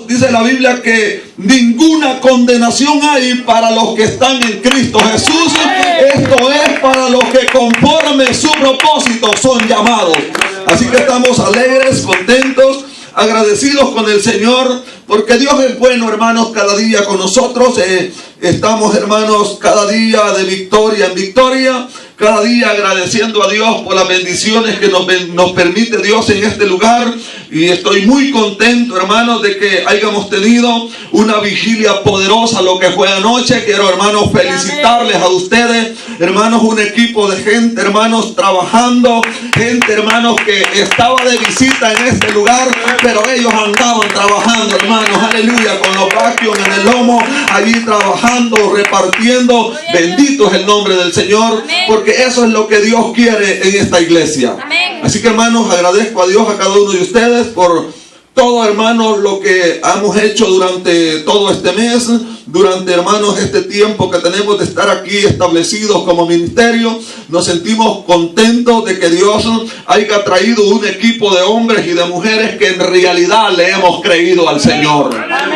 Dice la Biblia que ninguna condenación hay para los que están en Cristo Jesús. Esto es para los que conforme su propósito son llamados. Así que estamos alegres, contentos, agradecidos con el Señor, porque Dios es bueno, hermanos, cada día con nosotros. Estamos, hermanos, cada día de victoria en victoria, cada día agradeciendo a Dios por las bendiciones que nos permite Dios en este lugar. Y estoy muy contento, hermanos, de que hayamos tenido una vigilia poderosa lo que fue anoche. Quiero, hermanos, felicitarles a ustedes, hermanos, un equipo de gente, hermanos, trabajando, gente, hermanos, que estaba de visita en este lugar, pero ellos andaban trabajando, hermanos, aleluya, con los vacuos en el lomo, allí trabajando, repartiendo. Bendito es el nombre del Señor, porque eso es lo que Dios quiere en esta iglesia. Así que, hermanos, agradezco a Dios a cada uno de ustedes por todo, hermanos, lo que hemos hecho durante todo este mes, durante, hermanos, este tiempo que tenemos de estar aquí establecidos como ministerio. Nos sentimos contentos de que Dios haya traído un equipo de hombres y de mujeres que en realidad le hemos creído al Señor.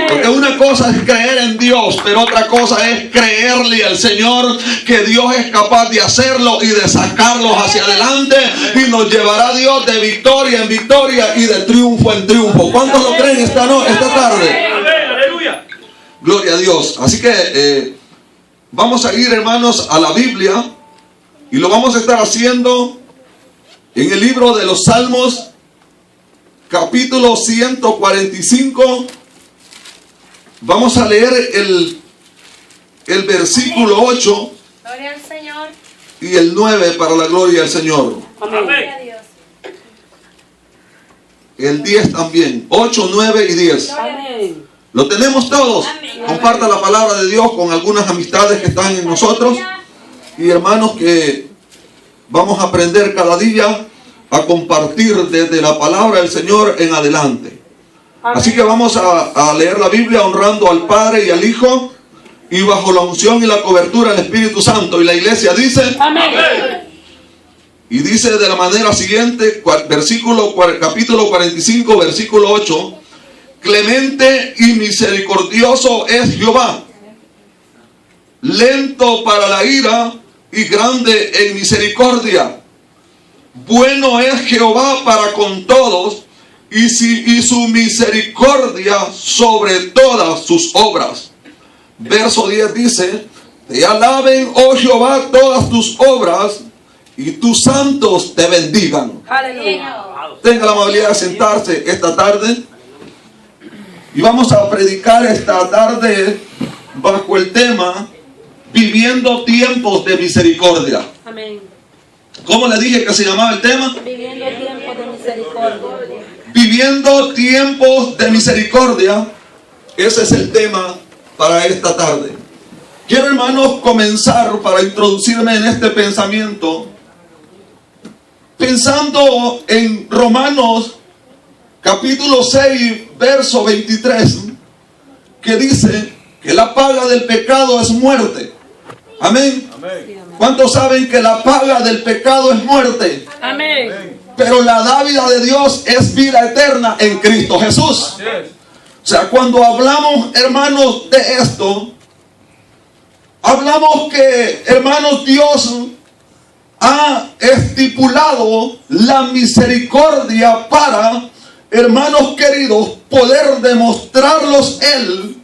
Porque una cosa es creer en Dios, pero otra cosa es creerle al Señor que Dios es capaz de hacerlo y de sacarlos hacia adelante, y nos llevará Dios de victoria en victoria y de triunfo en triunfo. ¿Cuántos lo creen esta tarde? Aleluya. Gloria a Dios. Así que vamos a ir, hermanos, a la Biblia, y lo vamos a estar haciendo en el libro de los Salmos, capítulo 145. Vamos a leer el versículo 8 Gloria al Señor. y el 9 para la gloria del Señor. Amén. El 10 también. 8, 9 y 10. Amén. ¿Lo tenemos todos? Amén. Comparta la palabra de Dios con algunas amistades que están en nosotros. Y hermanos, que vamos a aprender cada día a compartir desde la palabra del Señor en adelante. Así que vamos a leer la Biblia honrando al Padre y al Hijo, y bajo la unción y la cobertura del Espíritu Santo. Y la iglesia dice: Amén. Y dice de la manera siguiente, capítulo 45, versículo 8: Clemente y misericordioso es Jehová, lento para la ira y grande en misericordia. Bueno es Jehová para con todos, y su misericordia sobre todas sus obras. Verso 10 dice: Te alaben, oh Jehová, todas tus obras, y tus santos te bendigan. Aleluya. Tenga la amabilidad de sentarse esta tarde. Y vamos a predicar esta tarde bajo el tema Viviendo tiempos de misericordia. Amén. ¿Cómo le dije que se llamaba el tema? Viviendo tiempos de misericordia. Viviendo tiempos de misericordia. Ese es el tema para esta tarde. Quiero, hermanos, comenzar para introducirme en este pensamiento, pensando en Romanos capítulo 6, verso 23, que dice que la paga del pecado es muerte. Amén. ¿Cuántos saben que la paga del pecado es muerte? Amén. Pero la dádiva de Dios es vida eterna en Cristo Jesús. O sea, cuando hablamos, hermanos, de esto, hablamos que, hermanos, Dios ha estipulado la misericordia para, hermanos queridos, poder demostrarlos Él,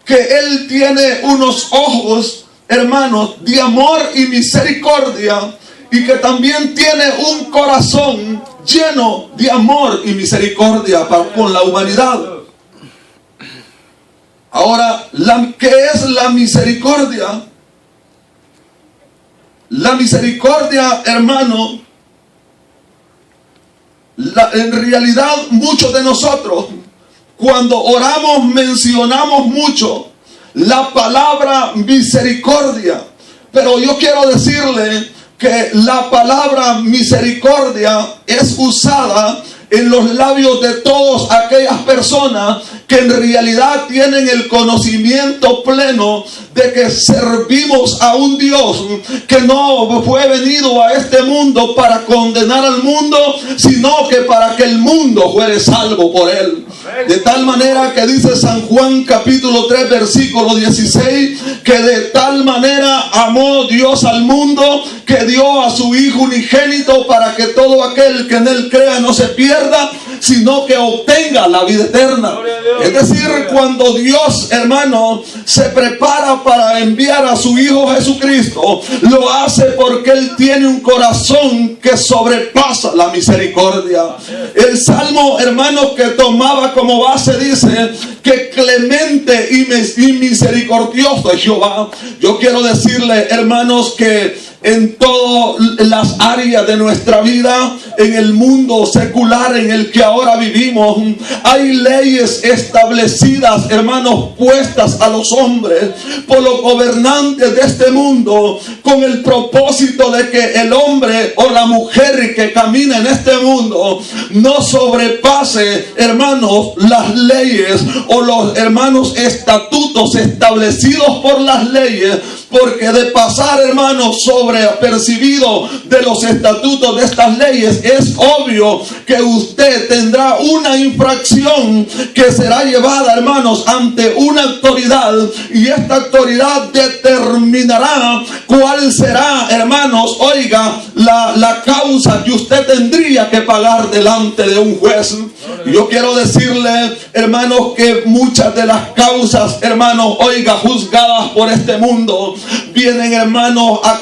que Él tiene unos ojos, hermanos, de amor y misericordia, y que también tiene un corazón lleno de amor y misericordia con la humanidad. Ahora, ¿qué es la misericordia? La misericordia, hermano, en realidad muchos de nosotros, cuando oramos, mencionamos mucho la palabra misericordia. Pero yo quiero decirle que la palabra misericordia es usada en los labios de todas aquellas personas que en realidad tienen el conocimiento pleno de que servimos a un Dios que no fue venido a este mundo para condenar al mundo, sino que para que el mundo fuere salvo por él. De tal manera que dice San Juan capítulo 3 versículo 16, que de tal manera amó Dios al mundo que dio a su Hijo unigénito para que todo aquel que en él crea no se pierda, sino que obtenga la vida eterna. Es decir, cuando Dios, hermano, se prepara para enviar a su Hijo Jesucristo, lo hace porque Él tiene un corazón que sobrepasa la misericordia. El Salmo, hermano, que tomaba como base dice que clemente y misericordioso es Jehová. Yo quiero decirle, hermanos, que en todas las áreas de nuestra vida, en el mundo secular en el que ahora vivimos, hay leyes establecidas, hermanos, puestas a los hombres por los gobernantes de este mundo, con el propósito de que el hombre o la mujer que camina en este mundo no sobrepase, hermanos, las leyes o los, hermanos, estatutos establecidos por las leyes, porque de pasar, hermanos, sobre percibido de los estatutos de estas leyes, es obvio que usted tendrá una infracción que será llevada, hermanos, ante una autoridad, y esta autoridad determinará cuál será, hermanos, oiga, la causa que usted tendría que pagar delante de un juez. Yo quiero decirle, hermanos, que muchas de las causas, hermanos, oiga, juzgadas por este mundo, vienen, hermanos, a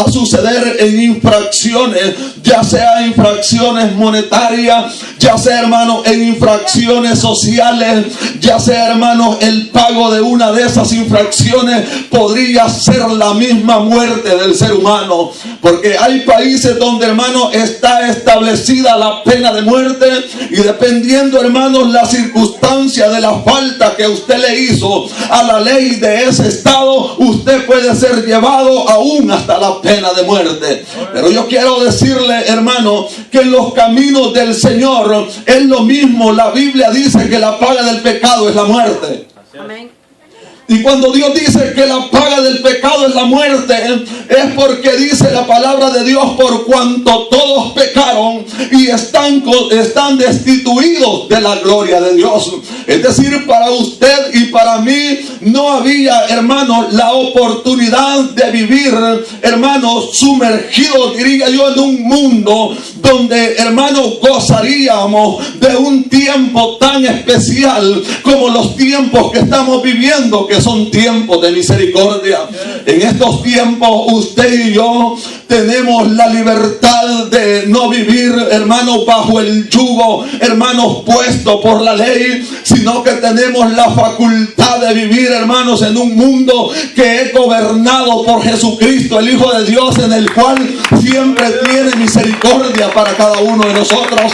suceder en infracciones, ya sea infracciones monetarias, ya sea, hermanos, en infracciones sociales, ya sea, hermanos, el pago de una de esas infracciones podría ser la misma muerte del ser humano, porque hay países donde, hermanos, está establecida la pena de muerte, y dependiendo, hermanos, la circunstancia de la falta que usted le hizo a la ley de ese estado, usted puede ser llevado aún hasta la pena de muerte. Pero yo quiero decirle, hermano, que en los caminos del Señor es lo mismo. La Biblia dice que la paga del pecado es la muerte. Amén. Y cuando Dios dice que la paga del pecado es la muerte, es porque dice la palabra de Dios: por cuanto todos pecaron y están destituidos de la gloria de Dios. Es decir, para usted y para mí no había, hermanos, la oportunidad de vivir, hermanos, sumergidos, diría yo, en un mundo donde, hermanos, gozaríamos de un tiempo tan especial como los tiempos que estamos viviendo, que son tiempos de misericordia. En estos tiempos usted y yo tenemos la libertad de no vivir, hermanos, bajo el yugo, hermanos, puesto por la ley, sino que tenemos la facultad de vivir, hermanos, en un mundo que es gobernado por Jesucristo, el Hijo de Dios, en el cual siempre tiene misericordia para cada uno de nosotros.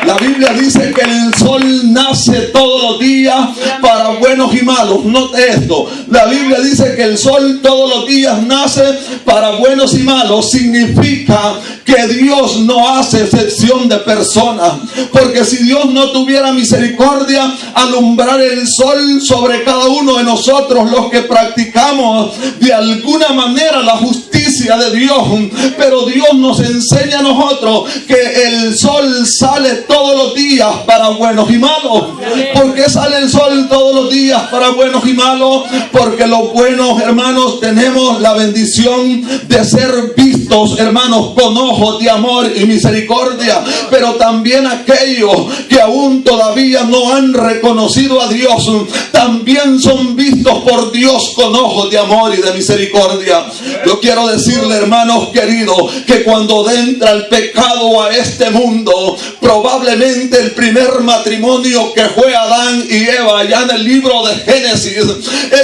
La Biblia dice que el sol nace todos los días para buenos y malos. Note esto. La Biblia dice que el sol todos los días nace para buenos y malos. Significa que Dios no hace excepción de personas. Porque si Dios no tuviera misericordia, alumbrar el sol sobre cada uno de nosotros, los que practicamos de alguna manera la justicia de Dios. Pero Dios nos enseña a nosotros que el sol sale todos los días para buenos y malos. ¿Por qué sale el sol todos los días para buenos y malos? Porque los buenos, hermanos, tenemos la bendición de ser vistos, hermanos, con ojos de amor y misericordia. Pero también aquellos que aún todavía no han reconocido a Dios, también son vistos por Dios con ojos de amor y de misericordia. Yo quiero decirle, hermanos queridos, que cuando entra el pecado a este mundo, probablemente el primer matrimonio que fue Adán y Eva, allá en el libro de Génesis,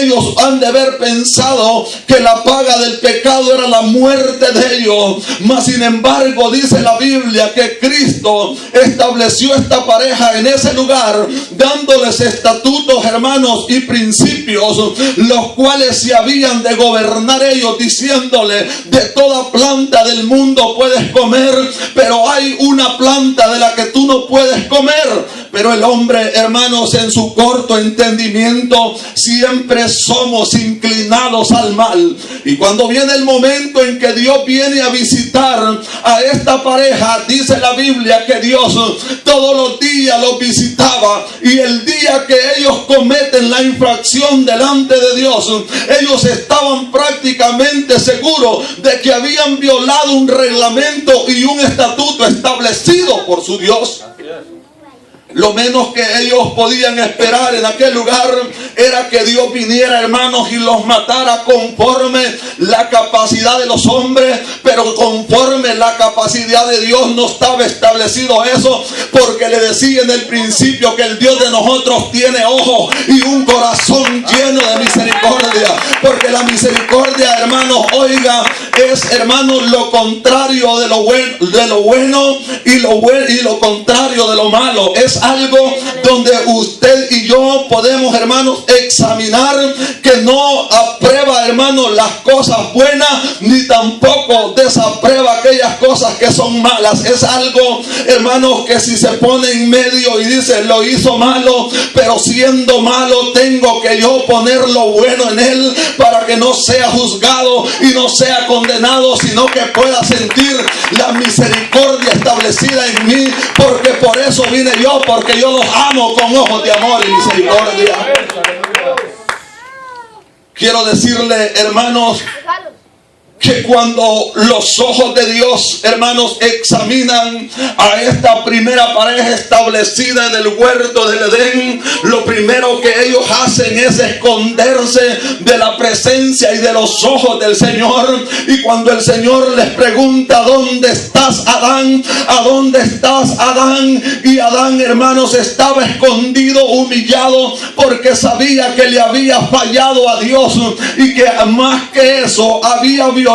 ellos han de haber pensado que la paga del pecado era la muerte de ellos. Mas sin embargo, dice la Biblia que Cristo estableció esta pareja en ese lugar, dándoles estatutos, hermanos, y principios, los cuales se habían de gobernar ellos, diciéndole: de toda planta del mundo puedes comer, pero hay una planta de la que tú no puedes comer. Pero el hombre, hermanos, en su corto entendimiento, siempre somos inclinados al mal. Y cuando viene el momento en que Dios viene a visitar a esta pareja, dice la Biblia que Dios todos los días los visitaba, y el día que ellos cometen la infracción delante de Dios, ellos estaban prácticamente seguros de que habían violado un reglamento y un estatuto establecido por su Dios. Lo menos que ellos podían esperar en aquel lugar era que Dios viniera, hermanos, y los matara conforme la capacidad de los hombres, pero conforme la capacidad de Dios no estaba establecido eso, porque le decía en el principio que el Dios de nosotros tiene ojos y un corazón lleno de misericordia, porque la misericordia, hermanos, oiga, es, hermanos, lo contrario de lo bueno y lo contrario de lo malo. Es algo donde usted y yo podemos, hermanos, examinar que no aprueba, hermanos, las cosas buenas, ni tampoco desaprueba aquellas cosas que son malas. Es algo, hermanos, que si se pone en medio y dice, lo hizo malo, pero siendo malo tengo que yo poner lo bueno en él para que no sea juzgado y no sea condenado, sino que pueda sentir la misericordia establecida en mí, porque por eso vine yo, porque yo los amo con ojos de amor y misericordia. Quiero decirle, hermanos, que cuando los ojos de Dios, hermanos, examinan a esta primera pareja establecida en el huerto del Edén, lo primero que ellos hacen es esconderse de la presencia y de los ojos del Señor. Y cuando el Señor les pregunta, ¿dónde estás, Adán? ¿A dónde estás, Adán? Y Adán, hermanos, estaba escondido, humillado, porque sabía que le había fallado a Dios, y que más que eso había violado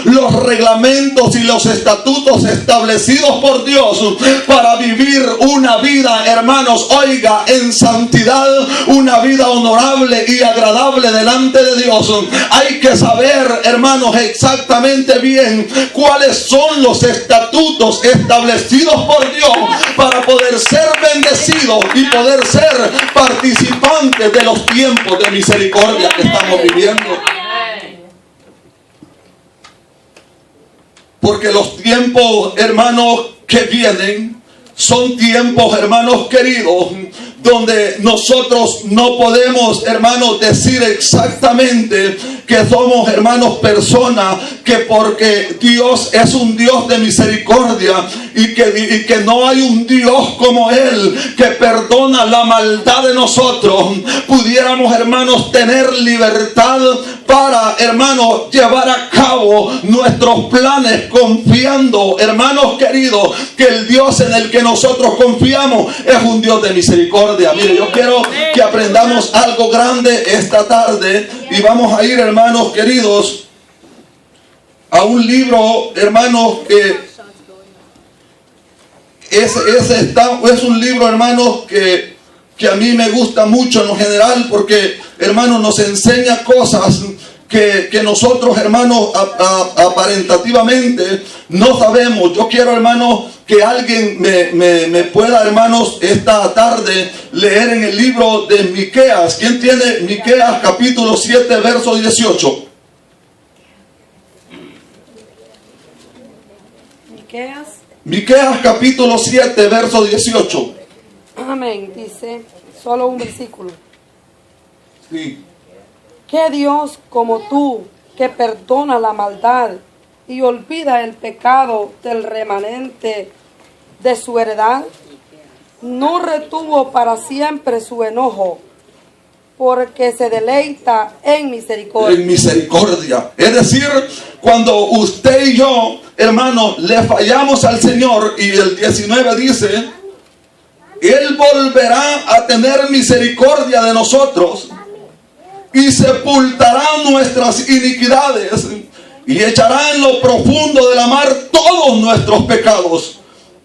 los reglamentos y los estatutos establecidos por Dios para vivir una vida, hermanos, oiga, en santidad, una vida honorable y agradable delante de Dios. Hay que saber, hermanos, exactamente bien cuáles son los estatutos establecidos por Dios para poder ser bendecidos y poder ser participantes de los tiempos de misericordia que estamos viviendo. Porque los tiempos, hermanos, que vienen son tiempos, hermanos queridos, donde nosotros no podemos, hermanos, decir exactamente que somos, hermanos, personas que, porque Dios es un Dios de misericordia y que no hay un Dios como Él que perdona la maldad de nosotros, pudiéramos, hermanos, tener libertad para, hermanos, llevar a cabo nuestros planes, confiando, hermanos queridos, que el Dios en el que nosotros confiamos es un Dios de misericordia. Mire, yo quiero que aprendamos algo grande esta tarde, y vamos a ir, hermanos queridos, a un libro, hermanos, que es un libro, hermanos, que a mí me gusta mucho en lo general, porque, hermanos, nos enseña cosas que nosotros, hermanos, aparentativamente no sabemos. Yo quiero, hermanos, que alguien me pueda, hermanos, esta tarde leer en el libro de Miqueas. ¿Quién tiene Miqueas capítulo 7, verso 18? Miqueas capítulo 7, verso 18. Amén. Dice, solo un versículo. Sí. ¿Qué Dios como tú, que perdona la maldad y olvida el pecado del remanente de su heredad? No retuvo para siempre su enojo, porque se deleita en misericordia. En misericordia. Es decir, cuando usted y yo, hermanos, le fallamos al Señor, y el 19 dice, Él volverá a tener misericordia de nosotros y sepultará nuestras iniquidades y echará en lo profundo de la mar todos nuestros pecados.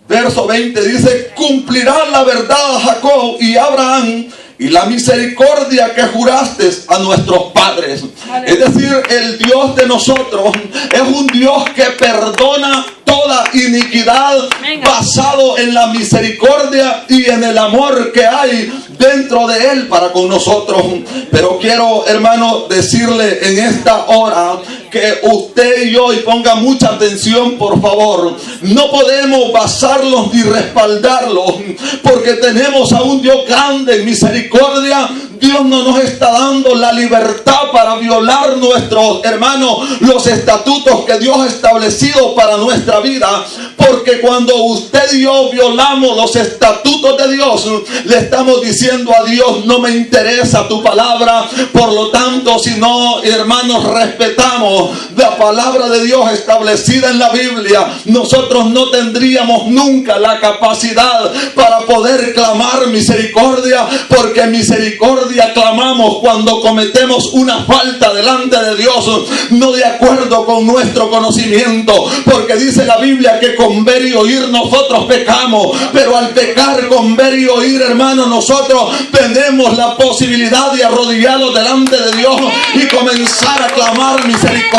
Verso 20 dice, cumplirá la verdad a Jacob y a Abraham y la misericordia que juraste a nuestros padres. Es decir, el Dios de nosotros es un Dios que perdona toda iniquidad, basado en la misericordia y en el amor que hay dentro de Él para con nosotros. Pero quiero, hermano, decirle en esta hora que usted y yo, y ponga mucha atención por favor, no podemos basarlos ni respaldarlos, porque tenemos a un Dios grande en misericordia. Dios no nos está dando la libertad para violar nuestros hermanos, los estatutos que Dios ha establecido para nuestra vida, porque cuando usted y yo violamos los estatutos de Dios, le estamos diciendo a Dios: no me interesa tu palabra. Por lo tanto, si no, hermanos, respetamos la palabra de Dios establecida en la Biblia, nosotros no tendríamos nunca la capacidad para poder clamar misericordia, porque misericordia clamamos cuando cometemos una falta delante de Dios, no de acuerdo con nuestro conocimiento, porque dice la Biblia que con ver y oír nosotros pecamos, pero al pecar con ver y oír, hermano, nosotros tenemos la posibilidad de arrodillarnos delante de Dios y comenzar a clamar misericordia.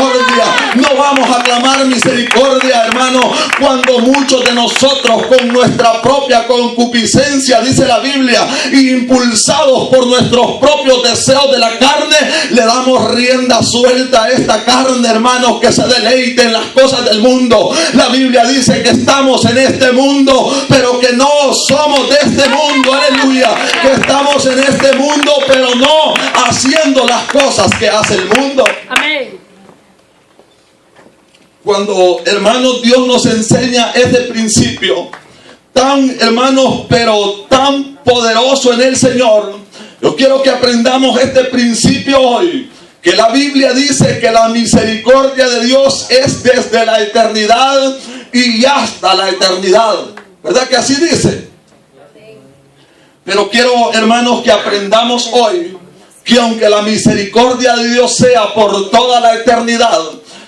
No vamos a clamar misericordia, hermano, cuando muchos de nosotros con nuestra propia concupiscencia, dice la Biblia, impulsados por nuestros propios deseos de la carne, le damos rienda suelta a esta carne, hermanos, que se deleite en las cosas del mundo. La Biblia dice que estamos en este mundo, pero que no somos de este mundo. Aleluya, que estamos en este mundo, pero no haciendo las cosas que hace el mundo. Amén. Cuando, hermanos, Dios nos enseña este principio tan, hermanos, pero tan poderoso en el Señor, yo quiero que aprendamos este principio hoy, que la Biblia dice que la misericordia de Dios es desde la eternidad y hasta la eternidad. ¿Verdad que así dice? Pero quiero, hermanos, que aprendamos hoy que aunque la misericordia de Dios sea por toda la eternidad,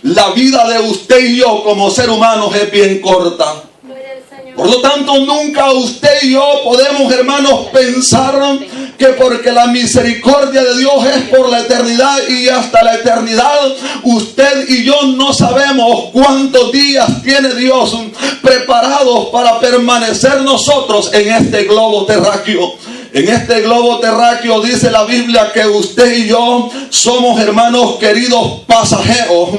la vida de usted y yo como ser humanos es bien corta. Por lo tanto, nunca usted y yo podemos, hermanos, pensar que porque la misericordia de Dios es por la eternidad y hasta la eternidad, usted y yo no sabemos cuántos días tiene Dios preparados para permanecer nosotros en este globo terráqueo. En este globo terráqueo dice la Biblia que usted y yo somos, hermanos queridos, pasajeros,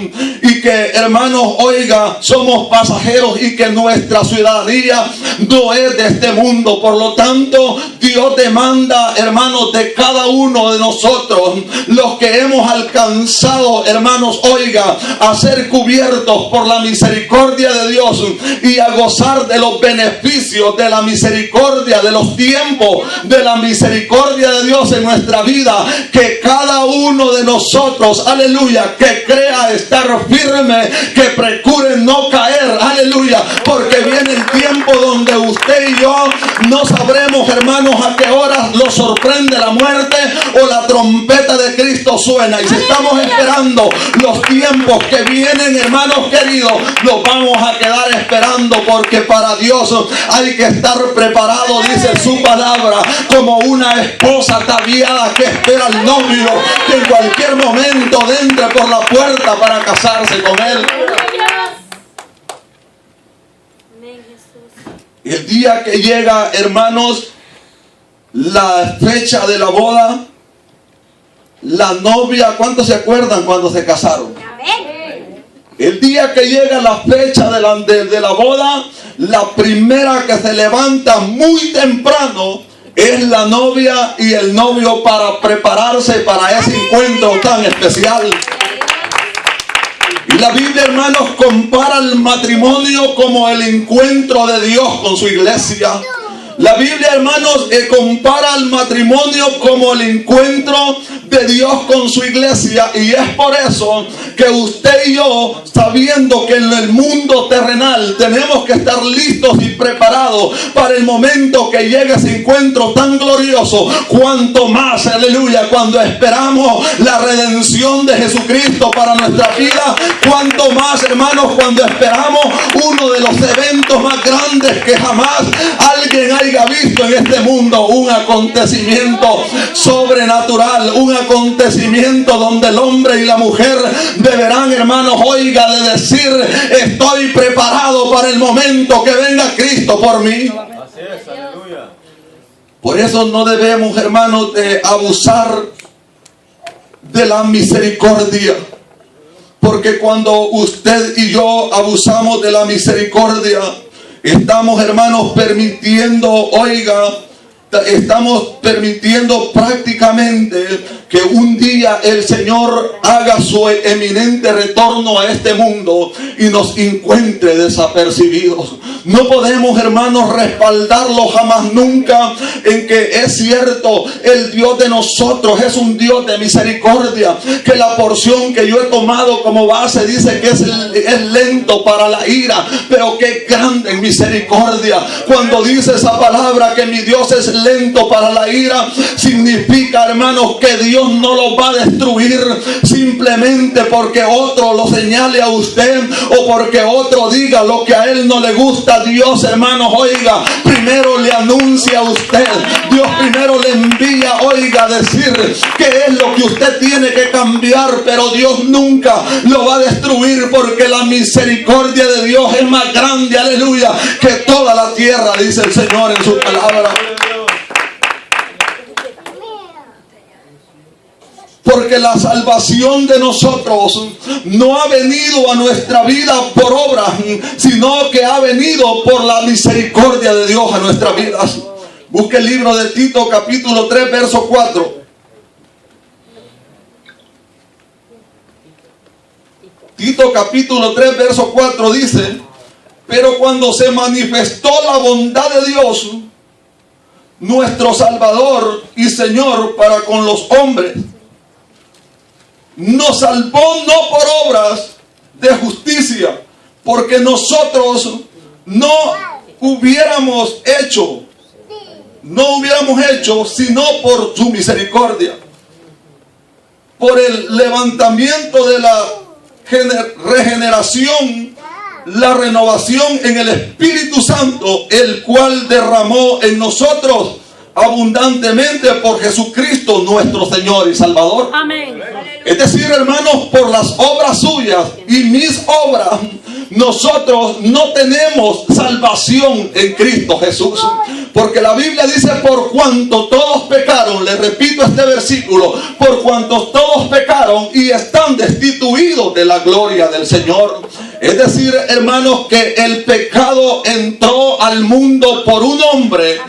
y que, hermanos, oiga, somos pasajeros y que nuestra ciudadanía no es de este mundo. Por lo tanto, Dios demanda, hermanos, de cada uno de nosotros, los que hemos alcanzado, hermanos, oiga, a ser cubiertos por la misericordia de Dios y a gozar de los beneficios de la misericordia, de los tiempos de la misericordia de Dios en nuestra vida, que cada uno de nosotros, aleluya, que crea estar firme, que procure no caer, aleluya, porque viene el tiempo donde usted y yo no sabremos, hermanos, a qué horas lo sorprende la muerte o la trompeta de Cristo suena. Y si estamos esperando los tiempos que vienen, hermanos queridos, los vamos a quedar esperando, porque para Dios hay que estar preparado, dice su palabra, como una esposa ataviada que espera al novio, que en cualquier momento entre por la puerta para casarse con él. Y el día que llega, hermanos, la fecha de la boda, la novia, ¿cuántos se acuerdan cuando se casaron? El día que llega la fecha de la boda, la primera que se levanta muy temprano es la novia y el novio para prepararse para ese encuentro tan especial. Y la Biblia, hermanos, compara el matrimonio como el encuentro de Dios con su iglesia. La Biblia, hermanos, compara el matrimonio como el encuentro de Dios con su iglesia. Y es por eso que usted y yo, sabiendo que en el mundo terrenal tenemos que estar listos y preparados para el momento que llegue ese encuentro tan glorioso, cuanto más, aleluya, cuando esperamos la redención de Jesucristo para nuestra vida, cuanto más, hermanos, cuando esperamos uno de los eventos más grandes que jamás alguien haya haya visto en este mundo un acontecimiento sobrenatural, un acontecimiento donde el hombre y la mujer deberán, hermanos, oiga, de decir: estoy preparado para el momento que venga Cristo por mí. Así es, aleluya. Por eso no debemos, hermanos, de abusar de la misericordia. Porque cuando usted y yo abusamos de la misericordia, estamos, hermanos, permitiendo, oiga, estamos permitiendo prácticamente que un día el Señor haga su eminente retorno a este mundo y nos encuentre desapercibidos. No podemos, hermanos, respaldarlo jamás nunca en que es cierto, el Dios de nosotros es un Dios de misericordia, que la porción que yo he tomado como base dice que es lento para la ira, pero que grande en misericordia. Cuando dice esa palabra que mi Dios es lento para la ira, significa, hermanos, que Dios no lo va a destruir simplemente porque otro lo señale a usted o porque otro diga lo que a él no le gusta. Dios, hermanos, oiga, primero le anuncia a usted. Dios primero le envía, oiga, a decir qué es lo que usted tiene que cambiar, pero Dios nunca lo va a destruir, porque la misericordia de Dios es más grande, aleluya, que toda la tierra, dice el Señor en su palabra. Porque la salvación de nosotros no ha venido a nuestra vida por obras, sino que ha venido por la misericordia de Dios a nuestras vidas. Busque el libro de Tito, capítulo 3, verso 4. Tito, capítulo 3, verso 4 dice: pero cuando se manifestó la bondad de Dios, nuestro Salvador y Señor para con los hombres, nos salvó no por obras de justicia, porque nosotros no hubiéramos hecho, sino por su misericordia, por el levantamiento de la regeneración, la renovación en el Espíritu Santo, el cual derramó en nosotros abundantemente por Jesucristo nuestro Señor y Salvador. Amén. Es decir, hermanos, por las obras suyas y mis obras, nosotros no tenemos salvación en Cristo Jesús. Porque la Biblia dice: por cuanto todos pecaron, le repito este versículo, por cuanto todos pecaron y están destituidos de la gloria del Señor. Es decir, hermanos, que el pecado entró al mundo por un hombre,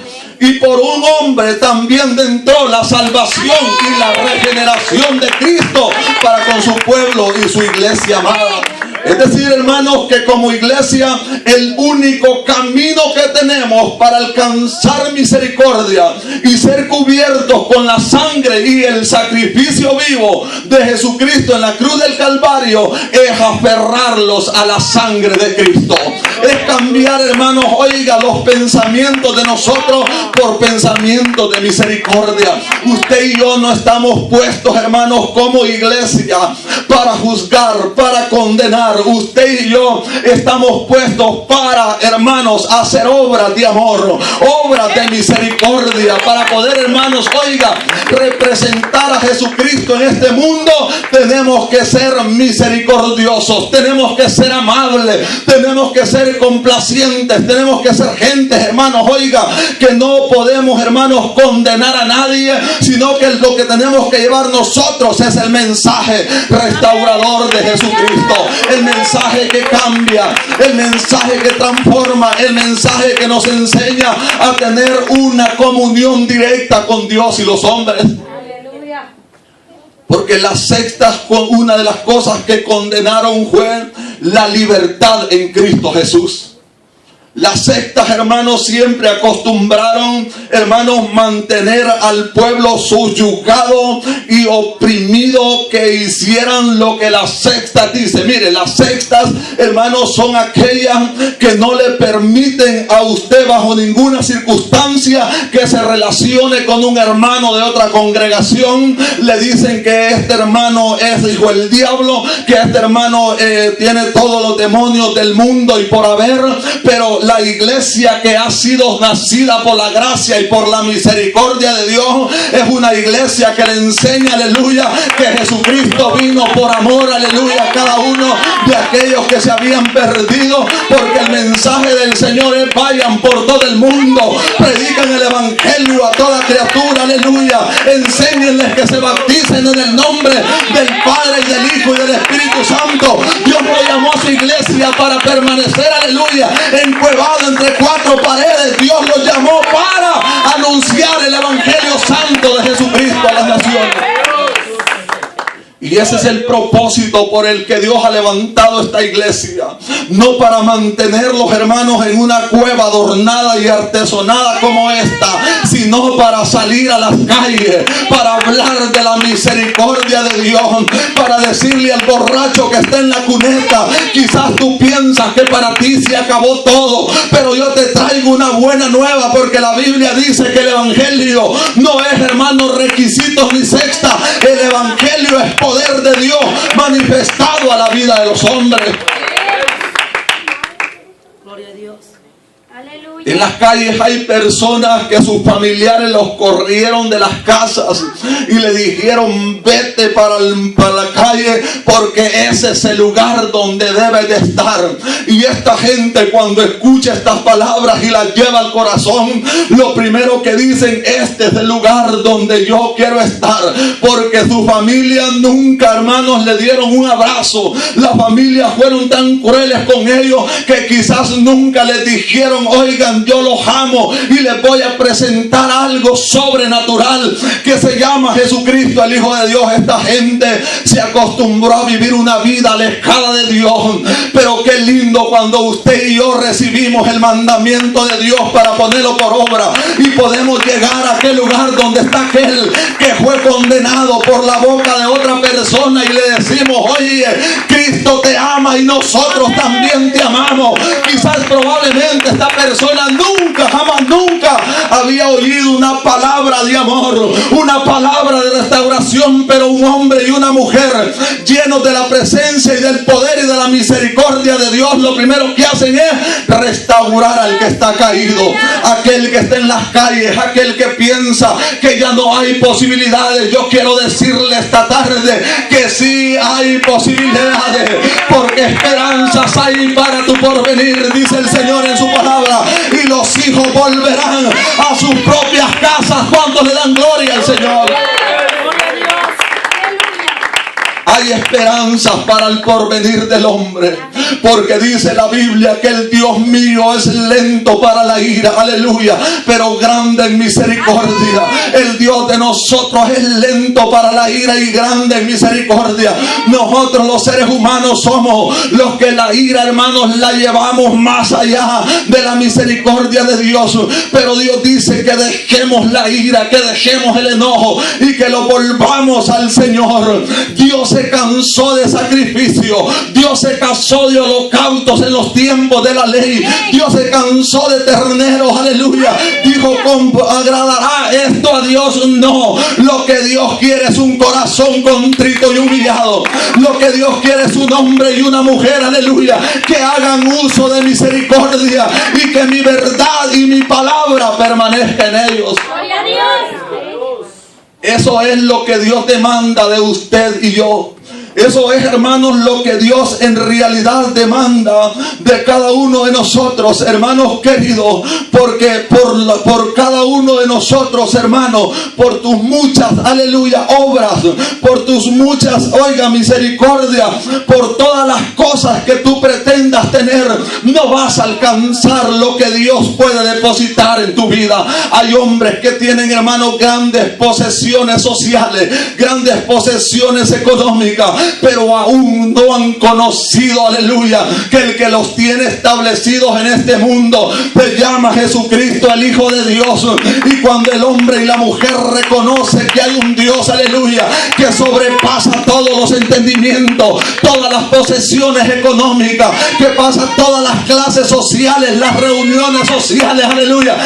y por un hombre también entró la salvación y la regeneración de Cristo para con su pueblo y su iglesia amada. Es decir, hermanos, que como iglesia el único camino que tenemos para alcanzar misericordia y ser cubiertos con la sangre y el sacrificio vivo de Jesucristo en la cruz del Calvario es aferrarlos a la sangre de Cristo. Es cambiar, hermanos, oiga, los pensamientos de nosotros por pensamientos de misericordia. Usted y yo no estamos puestos, hermanos, como iglesia para juzgar, para condenar. Usted y yo estamos puestos para, hermanos, hacer obras de amor, obras de misericordia, para poder, hermanos, oiga, representar a Jesucristo en este mundo. Tenemos que ser misericordiosos, tenemos que ser amables, tenemos que ser complacientes, tenemos que ser gente, hermanos, oiga, que no podemos, hermanos, condenar a nadie, sino que lo que tenemos que llevar nosotros es el mensaje restaurador de Jesucristo, el mensaje que cambia, el mensaje que transforma, el mensaje que nos enseña a tener una comunión directa con Dios y los hombres. Porque la sexta, una de las cosas que condenaron fue la libertad en Cristo Jesús. Las sectas, hermanos, siempre acostumbraron, hermanos, mantener al pueblo subyugado y oprimido, que hicieran lo que las sectas dicen. Mire, las sectas, hermanos, son aquellas que no le permiten a usted bajo ninguna circunstancia que se relacione con un hermano de otra congregación. Le dicen que este hermano es hijo del diablo, que este hermano tiene todos los demonios del mundo y por haber, pero la iglesia que ha sido nacida por la gracia y por la misericordia de Dios es una iglesia que le enseña, aleluya, que Jesucristo vino por amor, aleluya, a cada uno de aquellos que se habían perdido, porque el mensaje del Señor es: vayan por todo el mundo, predican el evangelio a toda criatura, aleluya, enséñenles que se bauticen en el nombre del Padre y del Hijo y del Espíritu Santo. Dios lo llamó a su iglesia para permanecer, aleluya, encuevado entre cuatro paredes. Dios lo llamó para anunciar el evangelio santo de Jesucristo a las naciones. Y ese es el propósito por el que Dios ha levantado esta iglesia. No para mantenerlos, hermanos, en una cueva adornada y artesonada como esta, sino para salir a las calles, para hablar de la misericordia de Dios, para decirle al borracho que está en la cuneta: quizás tú piensas que para ti se acabó todo, pero yo te traigo una buena nueva, porque la Biblia dice que el evangelio no es, hermanos, requisitos ni sexta. El evangelio es poder de Dios manifestado a la vida de los hombres. Gloria a Dios. En las calles hay personas que sus familiares los corrieron de las casas y le dijeron: vete para la calle, porque ese es el lugar donde debes de estar. Y esta gente, cuando escucha estas palabras y las lleva al corazón, lo primero que dicen: este es el lugar donde yo quiero estar, porque su familia nunca, hermanos, le dieron un abrazo. Las familias fueron tan crueles con ellos que quizás nunca les dijeron: oigan, yo los amo y les voy a presentar algo sobrenatural que se llama Jesucristo, el Hijo de Dios. Esta gente se acostumbró a vivir una vida alejada de Dios, pero qué lindo cuando usted y yo recibimos el mandamiento de Dios para ponerlo por obra y podemos llegar a aquel lugar donde está aquel que fue condenado por la boca de otra persona y le decimos: oye, Cristo te ama y nosotros también te amamos. Quizás probablemente esta persona nunca, jamás nunca había oído una palabra de amor, una palabra de restauración, pero un hombre y una mujer llenos de la presencia y del poder y de la misericordia de Dios, lo primero que hacen es restaurar al que está caído, aquel que está en las calles, aquel que piensa que ya no hay posibilidades. Yo quiero decirle esta tarde que sí hay posibilidades, porque esperanzas hay para tu porvenir, dice el Señor en su palabra. Y los hijos volverán a sus propias casas cuando le dan gloria al Señor. Hay esperanzas para el porvenir del hombre, porque dice la Biblia que el Dios mío es lento para la ira, aleluya, pero grande en misericordia. El Dios de nosotros es lento para la ira y grande en misericordia. Nosotros los seres humanos somos los que la ira, hermanos, la llevamos más allá de la misericordia de Dios, pero Dios dice que dejemos la ira, que dejemos el enojo y que lo volvamos al Señor. Dios se cansó de sacrificio, Dios se cansó de holocaustos en los tiempos de la ley, Dios se cansó de terneros, aleluya. Dijo: ¿agradará esto a Dios? No. Lo que Dios quiere es un corazón contrito y humillado. Lo que Dios quiere es un hombre y una mujer, aleluya, que hagan uso de misericordia y que mi verdad y mi palabra permanezca en ellos. Gloria a Dios. Eso es lo que Dios demanda de usted y yo. Eso es, hermanos, lo que Dios en realidad demanda de cada uno de nosotros, hermanos queridos, porque por cada uno de nosotros, hermanos, por tus muchas, aleluya, obras, por tus muchas, oiga, misericordia, por todas las cosas que tú pretendas tener, no vas a alcanzar lo que Dios puede depositar en tu vida. Hay hombres que tienen, hermanos, grandes posesiones sociales, grandes posesiones económicas, pero aún no han conocido, aleluya, que el que los tiene establecidos en este mundo se llama Jesucristo, el Hijo de Dios. Y cuando el hombre y la mujer reconoce que hay un Dios, aleluya, que sobrepasa todos los entendimientos, todas las posesiones económicas, que pasa todas las clases sociales, las reuniones sociales, aleluya,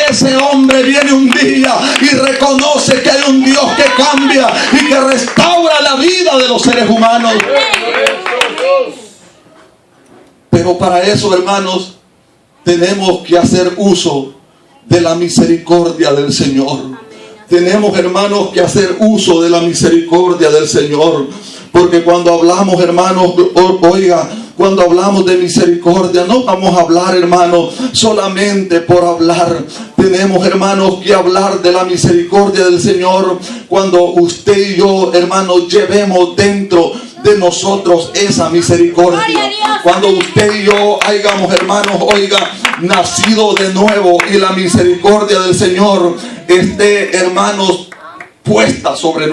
ese hombre viene un día y reconoce que hay un Dios que cambia y que restaura la vida de los seres humanos. Pero para eso, hermanos, tenemos que hacer uso de la misericordia del Señor. Tenemos, hermanos, que hacer uso de la misericordia del Señor. Porque cuando hablamos, hermanos, oiga, cuando hablamos de misericordia, no vamos a hablar, hermanos, solamente por hablar. Tenemos, hermanos, que hablar de la misericordia del Señor cuando usted y yo, hermanos, llevemos dentro de nosotros esa misericordia. Cuando usted y yo hayamos, hermanos, oiga, nacido de nuevo y la misericordia del Señor esté, hermanos, puesta sobre nosotros.